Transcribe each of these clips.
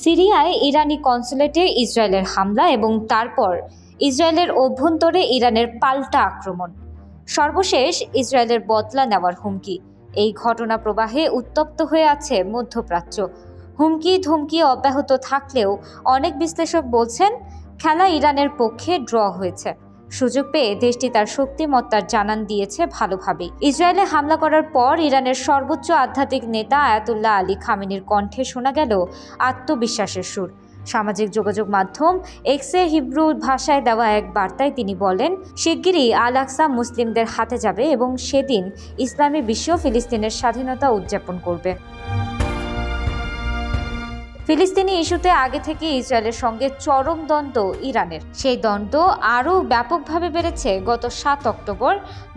সিরিয়ায় ইরানি কনসুলেটে ইসরায়েলের হামলা এবং তারপর ইসরায়েলের অভ্যন্তরে ইরানের পাল্টা আক্রমণ। সর্বশেষ ইসরায়েলের বদলা নেওয়ার হুমকি। এই ঘটনা প্রবাহে উত্তপ্ত হয়ে আছে মধ্যপ্রাচ্য। হুমকি ধমকি অব্যাহত থাকলেও অনেক বিশ্লেষক বলছেন খেলা ইরানের পক্ষে ড্র হয়েছে। সুযোগ পেয়ে দেশটি তার শক্তিমত্তার জানান দিয়েছে ভালোভাবেই। ইসরায়েলে হামলা করার পর ইরানের সর্বোচ্চ আধ্যাত্মিক নেতা আয়াতুল্লাহ আলী খামেনির কণ্ঠে শোনা গেল আত্মবিশ্বাসের সুর। সামাজিক যোগাযোগ মাধ্যম এক্সে হিব্রু ভাষায় দেওয়া এক বার্তায় তিনি বলেন, শিগগিরই আল আকসা মুসলিমদের হাতে যাবে এবং সেদিন ইসলামী বিশ্ব ফিলিস্তিনের স্বাধীনতা উদযাপন করবে। ফিলিস্তিনি ইস্যুতে আগে থেকে ইসরায়েলের সঙ্গে চরম দ্বন্দ্ব ইরানের। সেই দ্বন্দ্ব আরও ব্যাপকভাবে বেড়েছে গত 7 অক্টোবর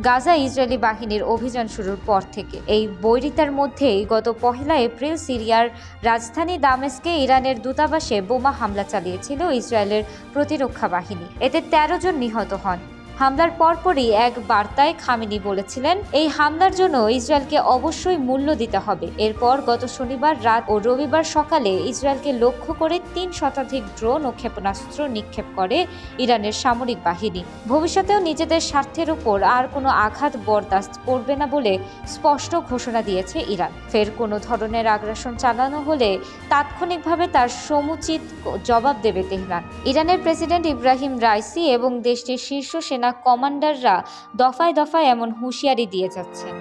গাজা ইসরায়েলি বাহিনীর অভিযান শুরুর পর থেকে। এই বৈরিতার মধ্যেই গত 1 এপ্রিল সিরিয়ার রাজধানী দামেস্কে ইরানের দূতাবাসে বোমা হামলা চালিয়েছিল ইসরায়েলের প্রতিরক্ষা বাহিনী। এতে 13 জন নিহত হন। হামলার পরপরই এক বার্তায় খামেনি বলেছিলেন, এই হামলার জন্য ইসরায়েলকে অবশ্যই মূল্য দিতে হবে। এরপর গত শনিবার রাত ও রবিবার সকালে ইসরায়েলকে লক্ষ্য করে 3 শতাধিক ড্রোন ও ক্ষেপণাস্ত্র নিক্ষেপ করে ইরানের সামরিক বাহিনী। ভবিষ্যতেও নিজেদের স্বার্থের উপর আর কোনো আঘাত বরদাস্ত করবে না বলে স্পষ্ট ঘোষণা দিয়েছে ইরান। ফের কোনো ধরনের আগ্রাসন চালানো হলে তাৎক্ষণিকভাবে তার সমুচিত জবাব দেবে তেহরান। ইরানের প্রেসিডেন্ট ইব্রাহিম রাইসি এবং দেশটির শীর্ষ সেনা কমান্ডাররা দফায় দফায় এমন হুঁশিয়ারি দিয়ে যাচ্ছেন।